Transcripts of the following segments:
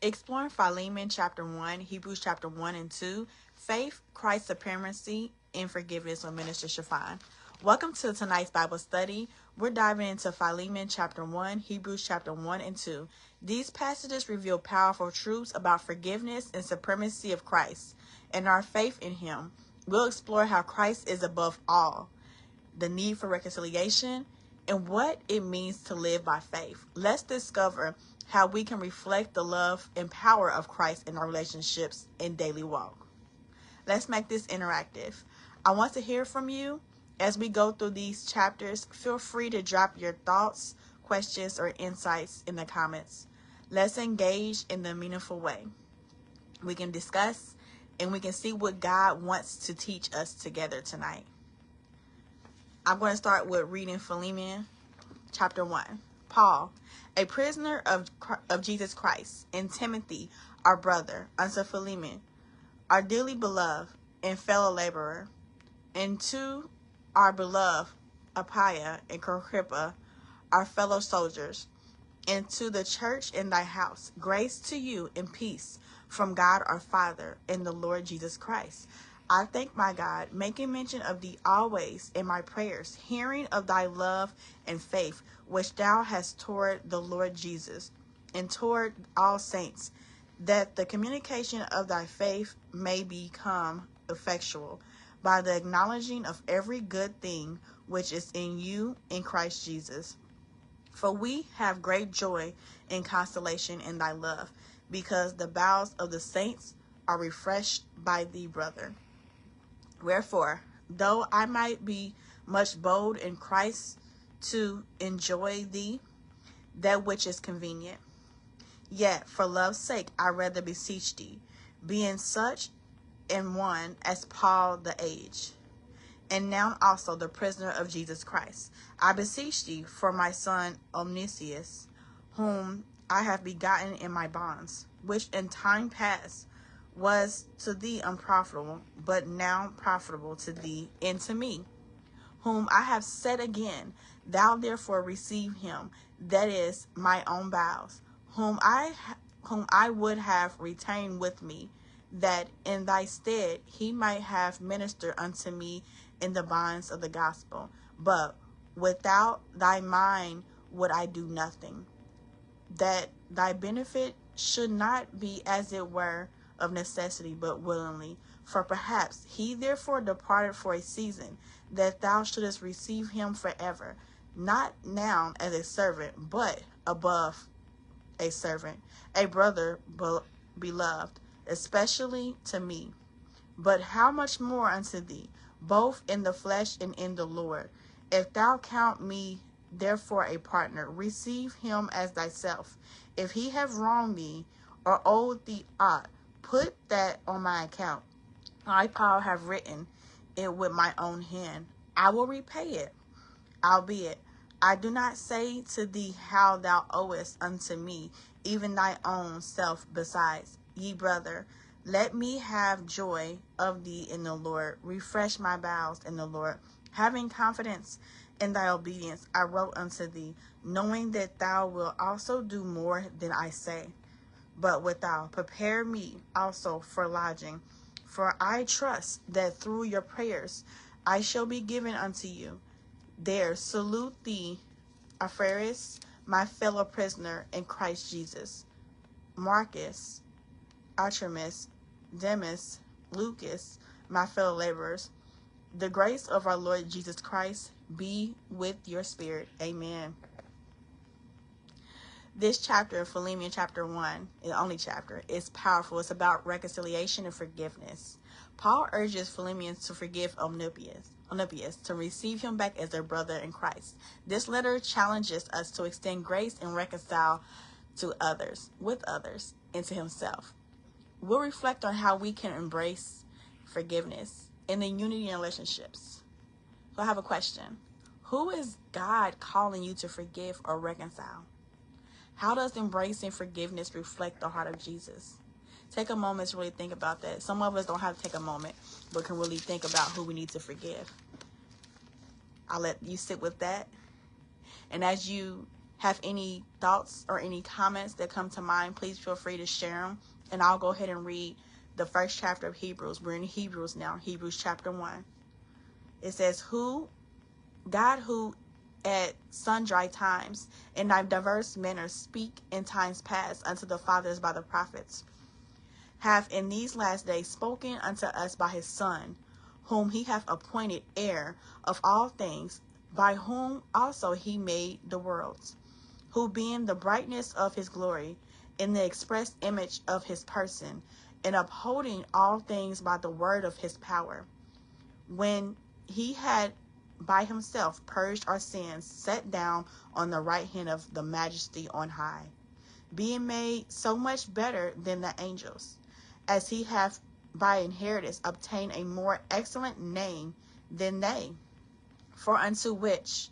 Exploring Philemon chapter 1, Hebrews chapter 1 and 2, Faith, Christ's Supremacy, and Forgiveness with Minister Chiffon. Welcome to tonight's Bible study. We're diving into Philemon chapter 1, Hebrews chapter 1 and 2. These passages reveal powerful truths about forgiveness and supremacy of Christ and our faith in Him. We'll explore how Christ is above all, the need for reconciliation, and what it means to live by faith. Let's discover how we can reflect the love and power of Christ in our relationships and daily walk. Let's make this interactive. I want to hear from you as we go through these chapters. Feel free to drop your thoughts, questions, or insights in the comments. Let's engage in the meaningful way. We can discuss and we can see what God wants to teach us together tonight. I'm going to start with reading Philemon chapter 1. Paul, a prisoner of Jesus Christ, and Timothy, our brother, unto Philemon, our dearly beloved and fellow laborer, and to our beloved Apphia and Archippus, our fellow soldiers, and to the church in thy house, grace to you and peace from God our Father and the Lord Jesus Christ. I thank my God, making mention of thee always in my prayers, hearing of thy love and faith, which thou hast toward the Lord Jesus, and toward all saints, that the communication of thy faith may become effectual, by the acknowledging of every good thing which is in you in Christ Jesus. For we have great joy and consolation in thy love, because the bowels of the saints are refreshed by thee, brother. Wherefore, though I might be much bold in Christ to enjoy thee, that which is convenient, yet for love's sake I rather beseech thee, being such an one as Paul the aged, and now also the prisoner of Jesus Christ, I beseech thee for my son Onesimus, whom I have begotten in my bonds, which in time past was to thee unprofitable, but now profitable to thee and to me, whom I have set again. Thou therefore receive him, that is my own bowels, whom I would have retained with me, that in thy stead he might have ministered unto me in the bonds of the gospel. But without thy mind would I do nothing, that thy benefit should not be as it were of necessity, but willingly. For perhaps he therefore departed for a season, that thou shouldest receive him forever, not now as a servant, but above a servant, a brother beloved, especially to me. But how much more unto thee, both in the flesh and in the Lord? If thou count me therefore a partner, receive him as thyself. If he have wronged thee or owed thee aught, put that on my account. I, Paul, have written it with my own hand. I will repay it. Albeit, I do not say to thee how thou owest unto me, even thy own self besides. Ye brother, let me have joy of thee in the Lord. Refresh my bowels in the Lord. Having confidence in thy obedience, I wrote unto thee, knowing that thou wilt also do more than I say. But withal, prepare me also for lodging. For I trust that through your prayers I shall be given unto you. There salute thee, Epaphras, my fellow prisoner in Christ Jesus, Marcus, Artemis, Demas, Lucas, my fellow laborers. The grace of our Lord Jesus Christ be with your spirit. Amen. This chapter, Philemon chapter 1, the only chapter, is powerful. It's about reconciliation and forgiveness. Paul urges Philemon to forgive Onesimus, to receive him back as their brother in Christ. This letter challenges us to extend grace and reconcile to others, with others, and to himself. We'll reflect on how we can embrace forgiveness and the unity in relationships. So I have a question. Who is God calling you to forgive or reconcile? How does embracing forgiveness reflect the heart of Jesus? Take a moment to really think about that. Some of us don't have to take a moment, but can really think about who we need to forgive. I'll let you sit with that. And as you have any thoughts or any comments that come to mind, please feel free to share them. And I'll go ahead and read the first chapter of Hebrews. We're in Hebrews now, Hebrews chapter 1. It says, God who at sundry times in diverse manners speak in times past unto the fathers by the prophets, hath in these last days spoken unto us by his Son, whom he hath appointed heir of all things, by whom also he made the worlds, who being the brightness of his glory, in the express image of his person, and upholding all things by the word of his power, when he had by himself purged our sins, sat down on the right hand of the majesty on high, being made so much better than the angels, as he hath by inheritance obtained a more excellent name than they. For unto which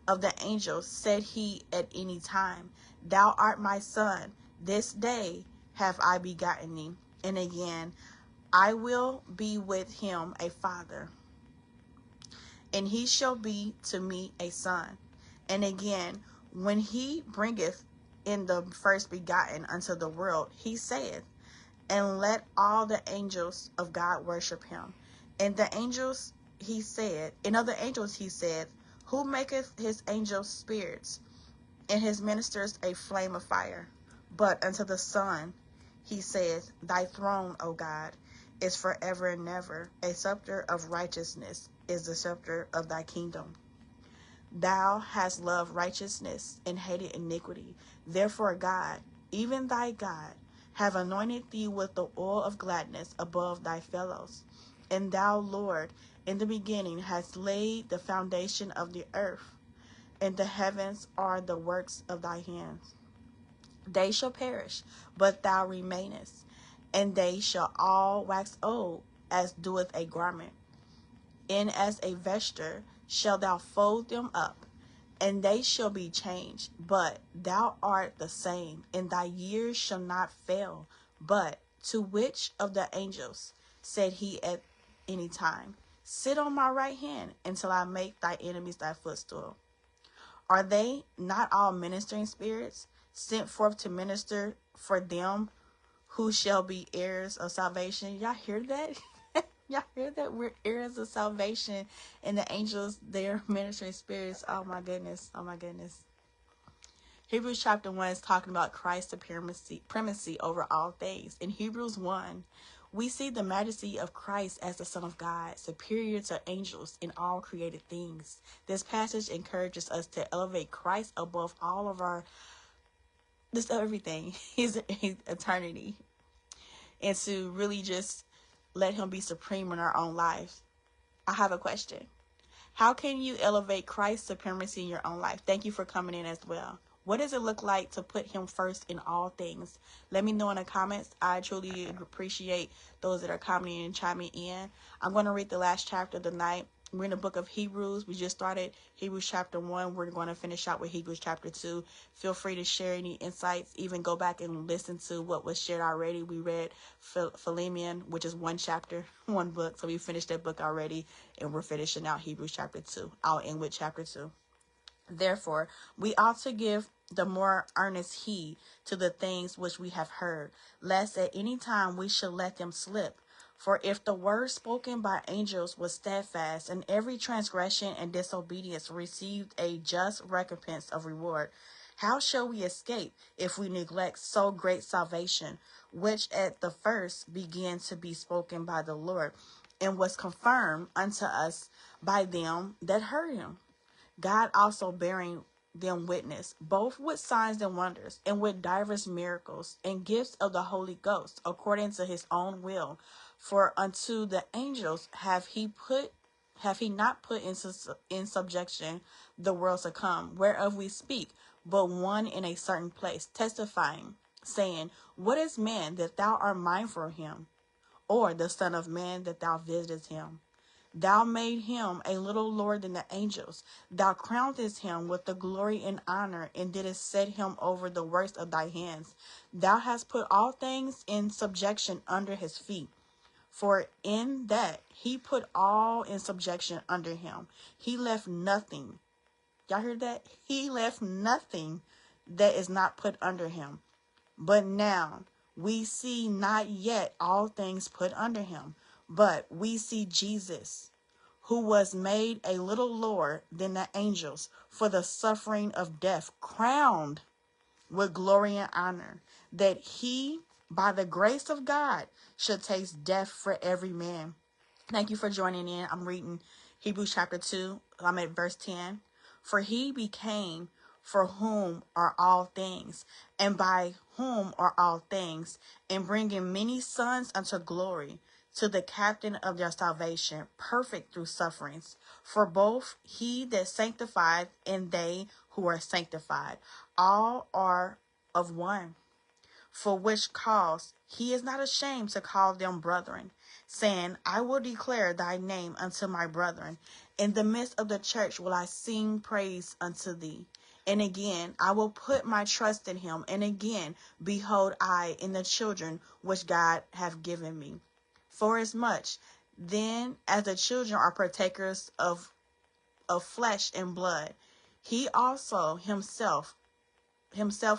of the angels said he at any time, Thou art my son, this day have I begotten thee? And again, I will be with him a father, and he shall be to me a son. And again, when he bringeth in the first begotten unto the world, he saith, And let all the angels of God worship him. And the angels he said, and of the angels he said, Who maketh his angels spirits, and his ministers a flame of fire? But unto the Son he saith, Thy throne, O God, is forever and ever. A scepter of righteousness is the scepter of thy kingdom. Thou hast loved righteousness and hated iniquity. Therefore God, even thy God, have anointed thee with the oil of gladness above thy fellows. And thou, Lord, in the beginning hast laid the foundation of the earth, and the heavens are the works of thy hands. They shall perish, but thou remainest, and they shall all wax old, as doeth a garment. And as a vesture shalt thou fold them up, and they shall be changed. But thou art the same, and thy years shall not fail. But to which of the angels said he at any time, Sit on my right hand until I make thy enemies thy footstool? Are they not all ministering spirits, sent forth to minister for them who shall be heirs of salvation? Y'all hear that? Y'all hear that? We're heirs of salvation, and the angels, they're ministering spirits. Oh my goodness. Oh my goodness. Hebrews chapter 1 is talking about Christ's supremacy over all things. In Hebrews 1, we see the majesty of Christ as the Son of God, superior to angels in all created things. This passage encourages us to elevate Christ above all of everything, his eternity, and to really just let him be supreme in our own lives. I have a question. How can you elevate Christ's supremacy in your own life? Thank you for coming in as well. What does it look like to put him first in all things? Let me know in the comments. I truly appreciate those that are commenting and chiming in. I'm going to read the last chapter of the night. We're in the book of Hebrews. We just started Hebrews chapter 1. We're going to finish out with Hebrews chapter 2. Feel free to share any insights. Even go back and listen to what was shared already. We read Philemon, which is one chapter, one book. So we finished that book already, and we're finishing out Hebrews chapter 2. I'll end with chapter 2. Therefore, we ought to give the more earnest heed to the things which we have heard, lest at any time we should let them slip. For if the word spoken by angels was steadfast, and every transgression and disobedience received a just recompense of reward, how shall we escape if we neglect so great salvation, which at the first began to be spoken by the Lord, and was confirmed unto us by them that heard him? God also bearing them witness, both with signs and wonders, and with divers miracles, and gifts of the Holy Ghost, according to his own will. For unto the angels have he not put in subjection the world to come, whereof we speak, but one in a certain place, testifying, saying, What is man that thou art mindful of him? Or the Son of Man that thou visitest him? Thou made him a little lower than the angels. Thou crownedst him with the glory and honor, and didst set him over the works of thy hands. Thou hast put all things in subjection under his feet. For in that he put all in subjection under him, he left nothing. Y'all hear that? He left nothing that is not put under him. But now we see not yet all things put under him, but we see Jesus, who was made a little lower than the angels for the suffering of death, crowned with glory and honor, that he, by the grace of God, should taste death for every man. Thank you for joining in. I'm reading Hebrews chapter 2. I'm at verse 10. For he became for whom are all things, and by whom are all things, and bringing many sons unto glory, to the captain of their salvation, perfect through sufferings. For both he that sanctified and they who are sanctified, all are of one. For which cause he is not ashamed to call them brethren, saying, I will declare thy name unto my brethren. In the midst of the church will I sing praise unto thee. And again, I will put my trust in him. And again, behold, I in the children which God hath given me. Forasmuch then as the children are partakers of flesh and blood, he also himself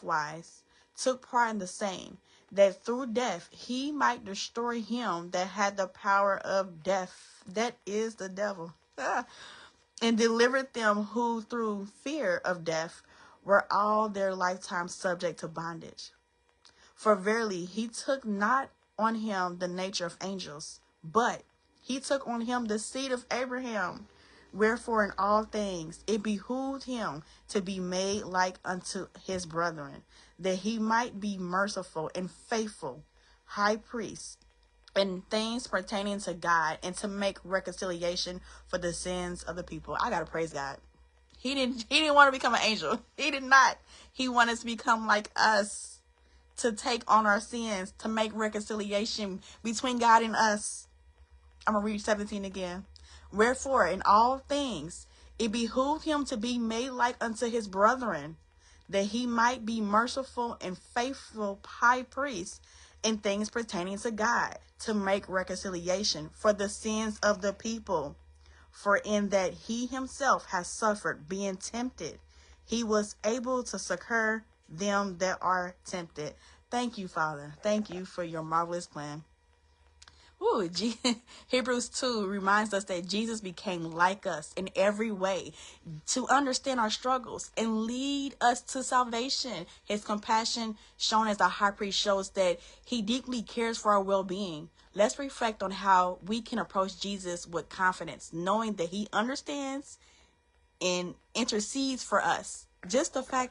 wise took part in the same, that through death he might destroy him that had the power of death, that is the devil, and delivered them who through fear of death were all their lifetime subject to bondage. For verily he took not on him the nature of angels, but he took on him the seed of Abraham. Wherefore in all things it behooved him to be made like unto his brethren, that he might be merciful and faithful high priest in things pertaining to God, and to make reconciliation for the sins of the people. I gotta praise God. He didn't want to become an angel. He did not. He wanted to become like us, to take on our sins, to make reconciliation between God and us. I'm going to read 17 again. Wherefore, in all things, it behooved him to be made like unto his brethren, that he might be merciful and faithful high priest in things pertaining to God, to make reconciliation for the sins of the people. For in that he himself has suffered, being tempted, he was able to succor them that are tempted. Thank you, Father. Thank you for your marvelous plan. Ooh, Hebrews 2 reminds us that Jesus became like us in every way to understand our struggles and lead us to salvation. His compassion shown as a high priest shows that he deeply cares for our well-being. Let's reflect on how we can approach Jesus with confidence, knowing that he understands and intercedes for us. Just the fact